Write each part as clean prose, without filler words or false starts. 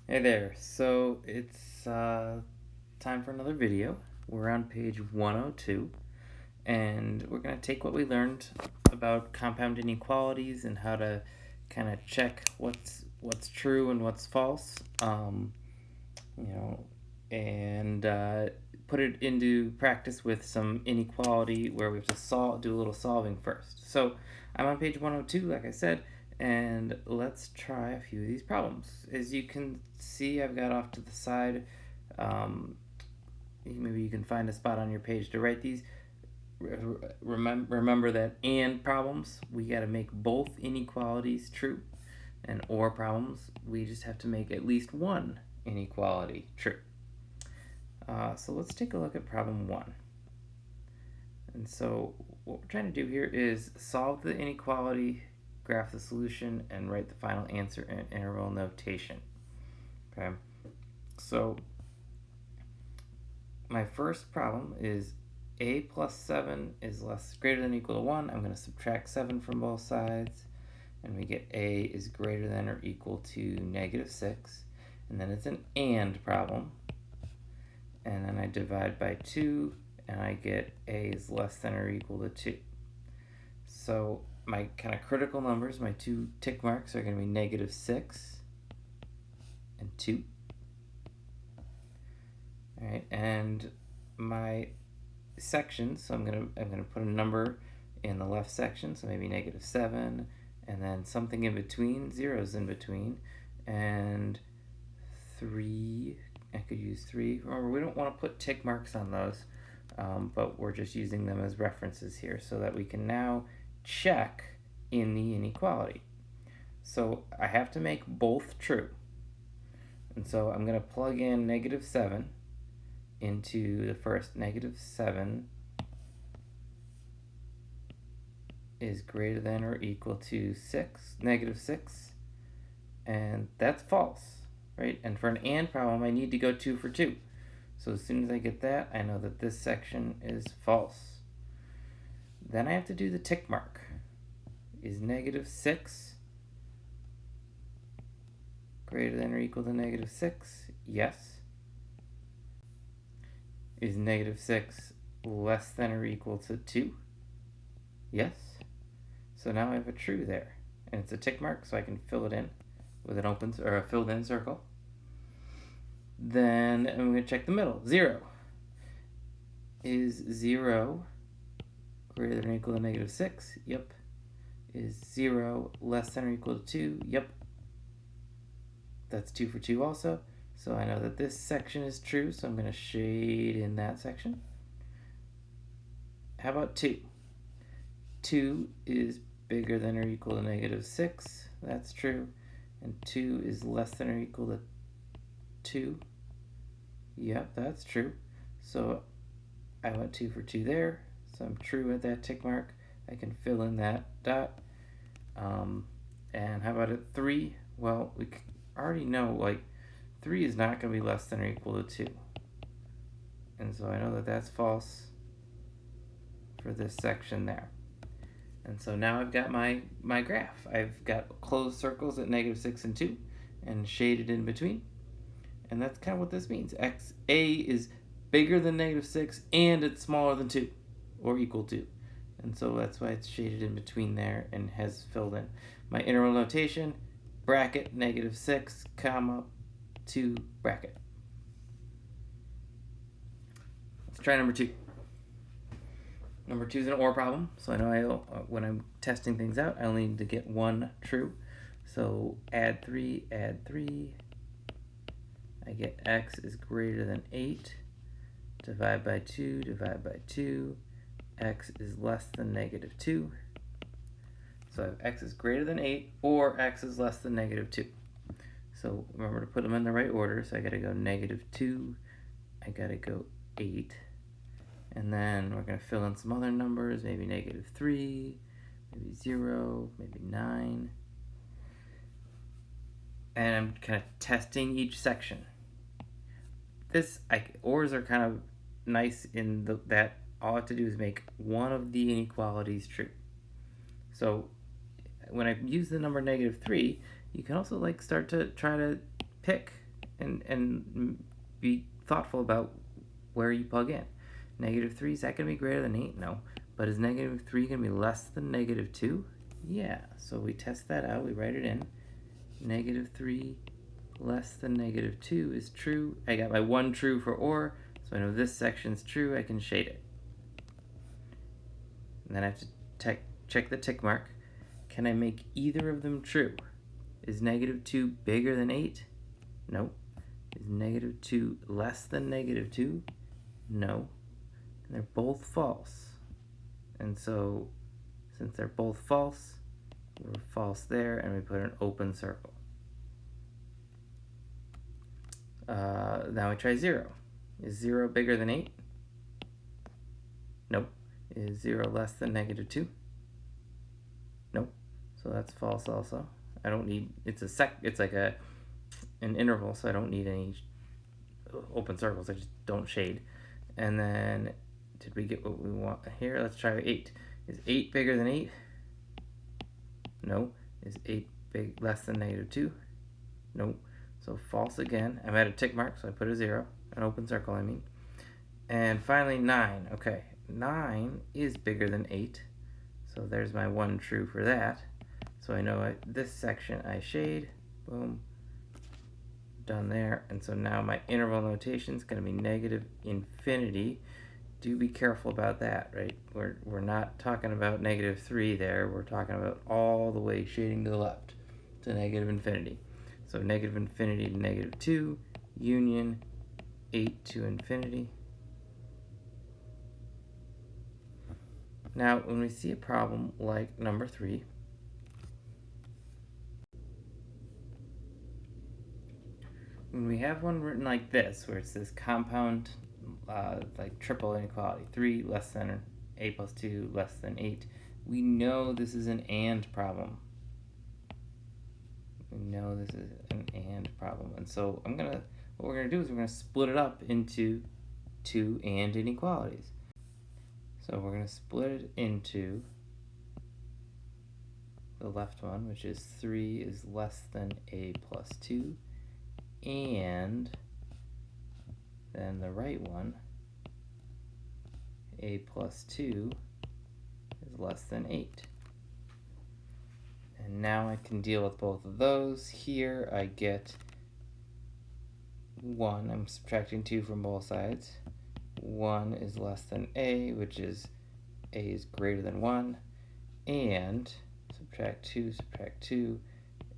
Hey there, so it's time for another video. We're on page 102, and we're going to take what we learned about compound inequalities and how to kind of check what's true and what's false, you know, and put it into practice with some inequality where we have to do a little solving first. So I'm on page 102, like I said, and let's try a few of these problems. As you can see, I've got off to the side. Maybe you can find a spot on your page to write these. Remember that and problems, we got to make both inequalities true, and or problems, we just have to make at least one inequality true. So let's take a look at problem 1. And so what we're trying to do here is solve the inequality, graph the solution, and write the final answer in interval notation. Okay, so my first problem is a plus 7 is greater than or equal to 1. I'm going to subtract 7 from both sides, and we get a is greater than or equal to negative 6. And then it's an and problem. And then I divide by 2, and I get a is less than or equal to 2. So my kind of critical numbers, my two tick marks, are going to be negative 6 and 2. All right, and my sections, so I'm gonna put a number in the left section, so maybe negative 7, and then something in between, zeros in between, and 3. I could use 3. Remember, we don't want to put tick marks on those, but we're just using them as references here so that we can now check in the inequality. So I have to make both true. And so I'm going to plug in negative 7 into the first. Negative 7 is greater than or equal to negative 6, and that's false. Right? And for an and problem, I need to go 2 for 2. So as soon as I get that, I know that this section is false. Then I have to do the tick mark. Is negative 6 greater than or equal to negative 6? Yes. Is negative 6 less than or equal to 2? Yes. So now I have a true there. And it's a tick mark, so I can fill it in with an open or a filled in circle. Then I'm going to check the middle. 0. Is 0 greater than or equal to negative 6? Yep. Is 0 less than or equal to 2? Yep. That's 2 for 2 also. So I know that this section is true, so I'm going to shade in that section. How about 2? 2 is bigger than or equal to negative 6. That's true. And 2 is less than or equal to 2. Yep, that's true. So I went 2 for 2 there. So I'm true at that tick mark. I can fill in that dot. And how about it 3? Well, we already know, like, 3 is not going to be less than or equal to 2. And so I know that that's false for this section there. And so now I've got my graph. I've got closed circles at negative 6 and 2 and shaded in between. And that's kind of what this means. A is bigger than negative 6 and it's smaller than 2 or equal to. And so that's why it's shaded in between there and has filled in. My interval notation, bracket negative 6, comma, 2, bracket. Let's try number 2. Number 2 is an OR problem, so I know when I'm testing things out, I only need to get one true. So add 3, I get x is greater than 8, divide by 2, x is less than negative 2. So I have x is greater than 8 or x is less than negative 2. So remember to put them in the right order. So I got to go negative 2, I got to go 8. And then we're going to fill in some other numbers, maybe negative 3, maybe 0, maybe 9. And I'm kind of testing each section. ORs are kind of nice in that all I have to do is make one of the inequalities true. So when I use the number negative 3, you can also start to try to pick and be thoughtful about where you plug in. Negative 3, is that going to be greater than 8? No. But is negative 3 going to be less than negative 2? Yeah. So we test that out. We write it in. Negative 3 less than negative 2 is true. I got my one true for OR, so I know this section's true. I can shade it. And then I have to check the tick mark. Can I make either of them true? Is negative 2 bigger than 8? No. Is negative 2 less than negative 2? No. And they're both false. And so, since they're both false, we're false there, and we put an open circle. Now we try 0. Is 0 bigger than 8? Nope. Is 0 less than negative 2? Nope. So that's false also. I don't need, it's like an interval, so I don't need any open circles. I just don't shade. And then, did we get what we want here? Let's try 8. Is 8 bigger than 8? No. Is 8 less than negative 2? Nope. So false again. I'm at a tick mark, so I put a 0. An open circle, I mean. And finally, 9. Okay, 9 is bigger than 8. So there's my one true for that. So I know this section I shade. Boom. Done there. And so now my interval notation is going to be negative infinity. Do be careful about that, right? We're not talking about negative 3 there. We're talking about all the way shading to the left to negative infinity. So negative infinity to negative 2, union 8 to infinity. Now, when we see a problem like number 3, when we have one written like this, where it's this compound, like triple inequality, 3 less than a plus 2 less than 8, we know this is an and problem. We know this is an and problem. And so what we're gonna do is we're gonna split it up into two and inequalities. So we're gonna split it into the left one, which is 3 is less than a plus 2, and then the right one, a plus 2 is less than 8. And now I can deal with both of those. Here I get 1, I'm subtracting 2 from both sides. 1 is less than a, which is a is greater than 1, and subtract 2,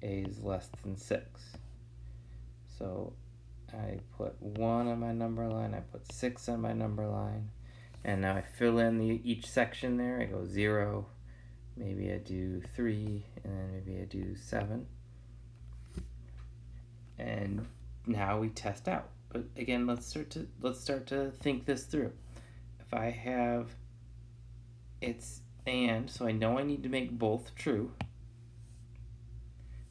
a is less than 6. So I put 1 on my number line, I put 6 on my number line, and now I fill in each section there. I go 0, maybe I do 3, and then maybe I do 7. And now we test out. But again, let's start to think this through. If I have it's and, so I know I need to make both true.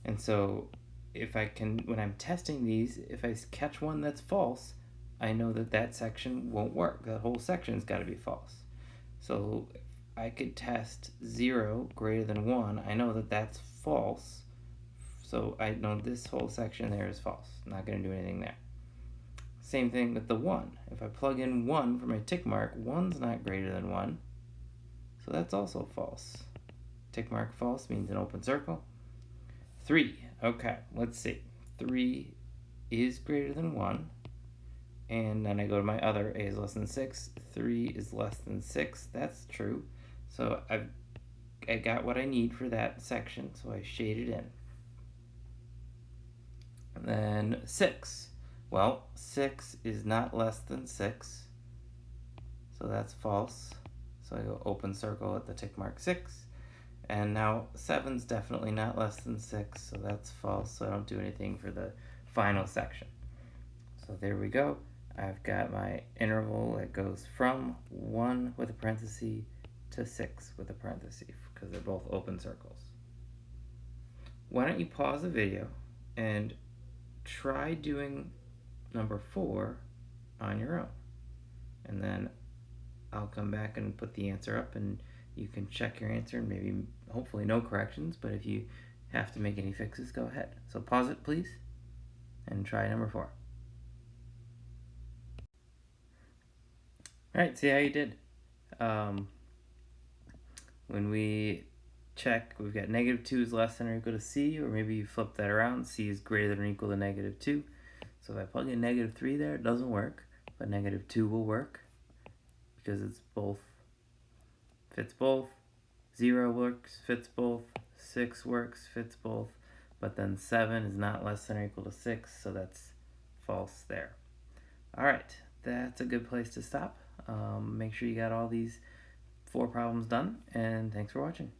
And so if I can, when I'm testing these, if I catch one that's false, I know that section won't work. That whole section's got to be false. So I could test 0 greater than 1. I know that that's false. So I know this whole section there is false. I'm not going to do anything there. Same thing with the 1. If I plug in 1 for my tick mark, 1's not greater than 1. So that's also false. Tick mark false means an open circle. 3. Okay, let's see. 3 is greater than 1. And then I go to my other, a is less than 6. 3 is less than 6. That's true. So I got what I need for that section, so I shade it in. And then 6. Well, 6 is not less than 6. So that's false. So I go open circle at the tick mark 6. And now 7's definitely not less than 6, so that's false, so I don't do anything for the final section. So there we go. I've got my interval that goes from 1 with a parenthesis to 6 with a parenthesis, because they're both open circles. Why don't you pause the video and try doing number 4 on your own. And then I'll come back and put the answer up, and you can check your answer and maybe, hopefully no corrections, but if you have to make any fixes, go ahead. So pause it, please, and try number 4. Alright, see how you did. Um, when we check, we've got negative 2 is less than or equal to c, or maybe you flip that around, c is greater than or equal to negative 2. So if I plug in negative 3 there, it doesn't work, but negative 2 will work because it's both, fits both. 0 works, fits both. 6 works, fits both. But then 7 is not less than or equal to 6, so that's false there. Alright, that's a good place to stop. Make sure you got all these 4 problems done, and thanks for watching.